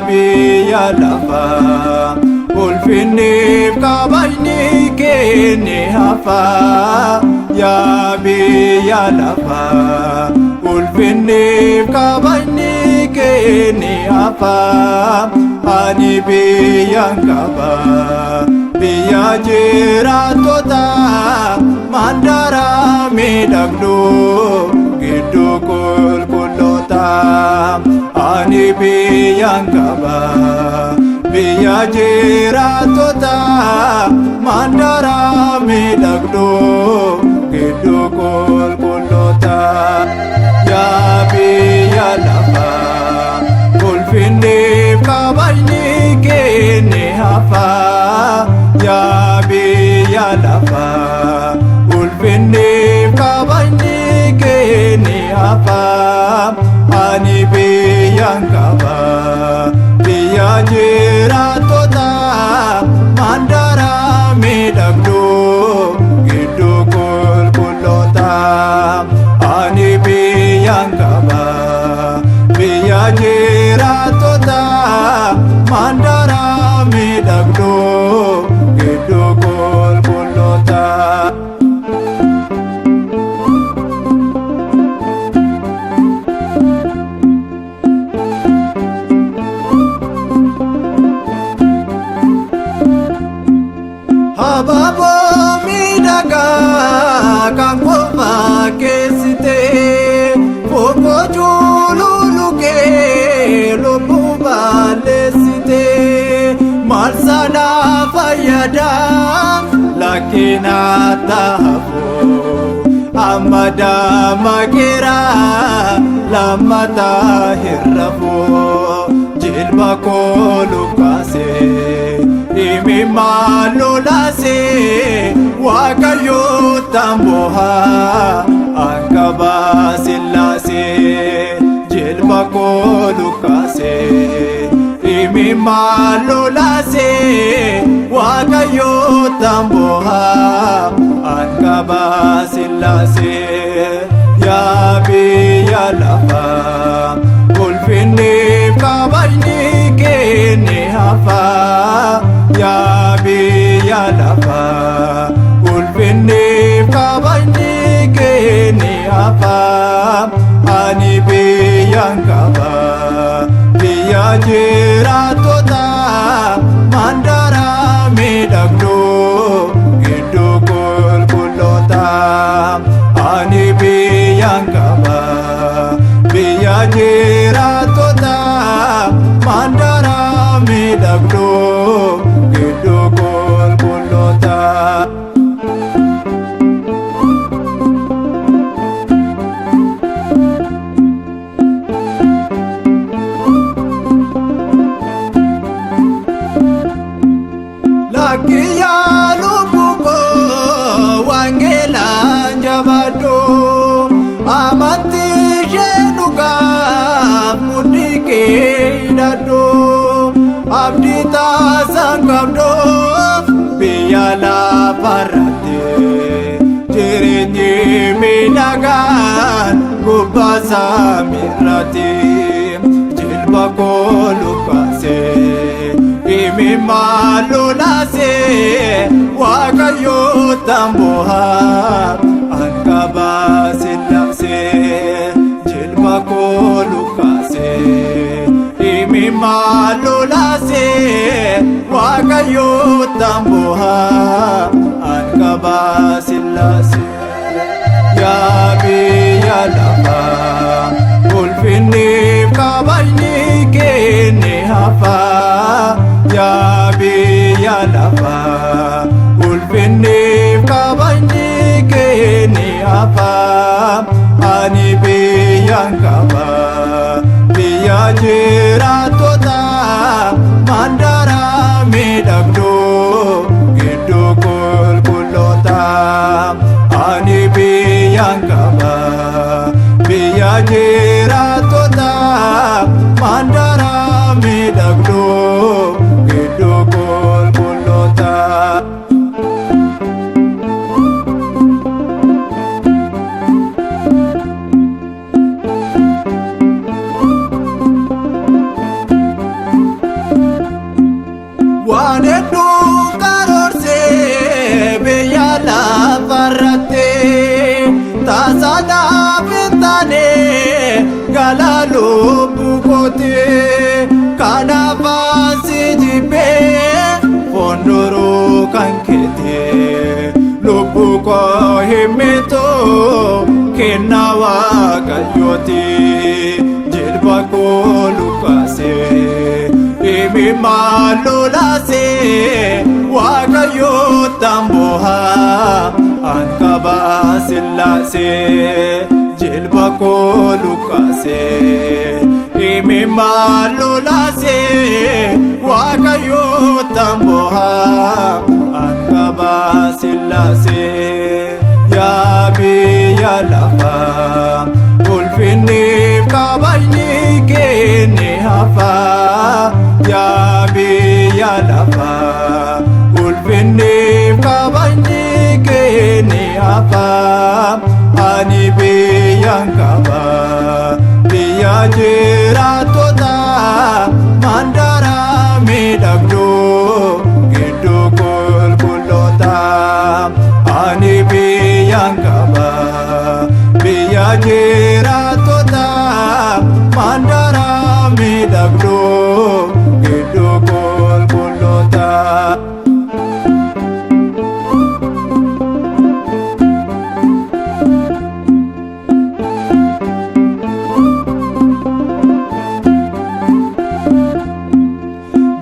biyya lafaa ulfinniif kabajni kee ni hafa. Yaa biyya lafaa ulfinniif kabajni kee ni hafa. Ani biyyaan qaba biyya jiraattota mandara miidhagdu gidduu qulqulloota. Ani biyyaan qaba biyya jiraattota mandara miidhagdu gidduu qulqulloota. Yaa biyya lafaa ulfinniif kabajni kee ni hafa. Yaa biyya lafaa ulfinniif kabajni kee ni hafa. Ani biyyaan qaba biyya jiraattota mandara miidhagdu gidduu qulqulloota. Ani biyyaan qaba biyya jiraattota mandara miidhagdu gidduu qulqulloota. Abaaboo miidhagaa kan qofaa keessite fokkoo cululuqee lubbuu balleessite. Maal sana fayyada lakkina taa'aafoo amma dammaqeera lammataa hir'afoo. Jilba koo lukkaasee imimmaan lolaasee Waaqayyoo tamboohaa angaba sillaasee. Jilba koo lukkaasee imimmaan lolaasee Waaqayyoo tamboohaa angaba sillaasee. Yaa biyya lafaa ulfinniif kabajni kee ni hafa. Yaa biyya lafaa ulfinniif kabajni kee ni hafa. Ani biyyaan qaba biyya jiraattota mandara miidhagdu gidduu qulqulloota. Ani biyyaan qaba biyya jiraattota mandara miidhagdu gidduu qulqulloota. Lakkiyaa lubbuu koo wangeelaan jabaadhu amantii ishee dhugaaf mudhii kee hidhadhu. Abdii taasaan qabduuf biyya lafarratti jireenyi miidhagaan gubbaa samiirratti. Jilba koo lukkaasee imimmaan lolaasee Waaqayyoo tamboohaa angaba sillaasee. Jilba koo lukkaasee imimmaan lolaasee Waaqayyoo tamboohaa angaba sillaasee. Yaa biyya lafaa ulfinniif kabajni kee ni hafa. Yaa biyya lafaa ulfinniif kabajni kee ni hafa. Ani biyyaan qaba biyya jiraattota mandara miidhagdu gidduu qulqulloota. Ani biyyaan qaba biyya jiraattota mandara miidhagdu gidduu qulqulloota. handhuuruu kan keeti lubbuu koo himmitu kennaa Waaqayyooti jilba koo lukaasee imimmaan lolaasee Waaqayyootaan boohaa anqabaa sillaasee jilba koo lukaasee imimmaan lolaasee Waaqayyootaan boohaa anqabaa sillaasee yaa biyya lafaa ulfinniif kabajni kee ni hafa yaa biyya lafaa ulfinniif kabajni kee ni hafa ani biyyaan qaba biyya jiraattota mandara miidhagduu gidduu qulqulloota ani biyyaan qaba biyya jiraattota mandara miidhagduu gidduu qulqulloota.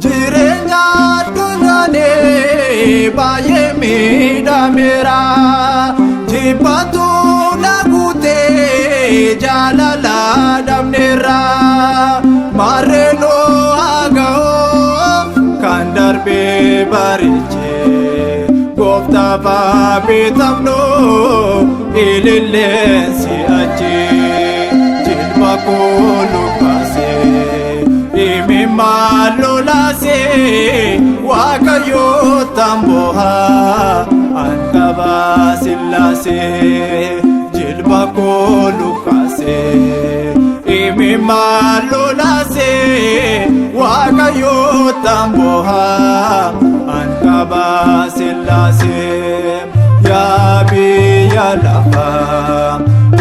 Jireenya addunyaanii baay'ee miidhameera jibbatu na guutee jaalala dhabneera marreenoo haga'oo kan darbee bareechee gooftaa baabeetamnoo ililleensi achii jilba koo lukaasee imimmaan lolaasee Waaqayyootaan boohaa anqabaa sillaasee jilba koo lukaasee imimmaan lolaasee Waaqayyootaan boohaa anqabaa sillaasee yaa biyya lafaa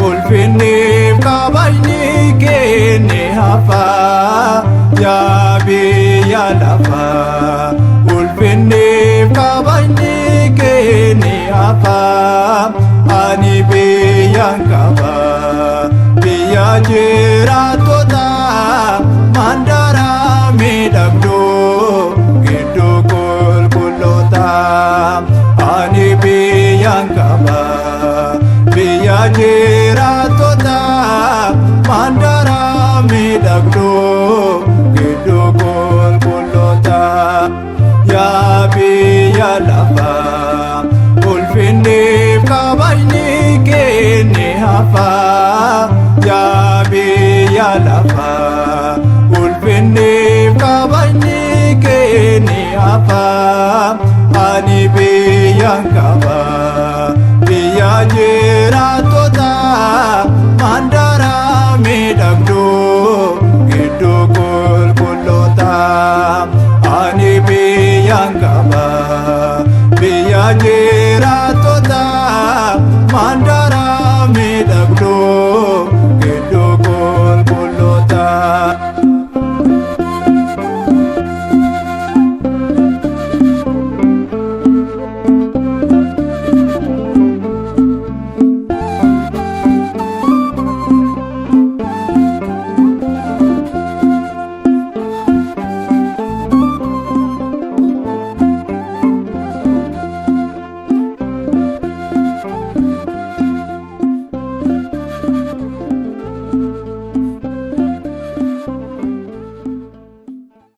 ulfinniif kabajni kee ni hafa yaa biyya lafaa ulfinniif kabajni kee ni hafa ani biyyaan qaba biyya jiraattota mandara miidhagduu gidduu qulqulloota ani biyyaan qaba biyya jiraattota mandara miidhagduu gidduu qulqulloota yaa biyya lafaa ulfinniif kabajni kee ni hafa yaa biyya lafaa ulfinniif kabajni kee ni hafa.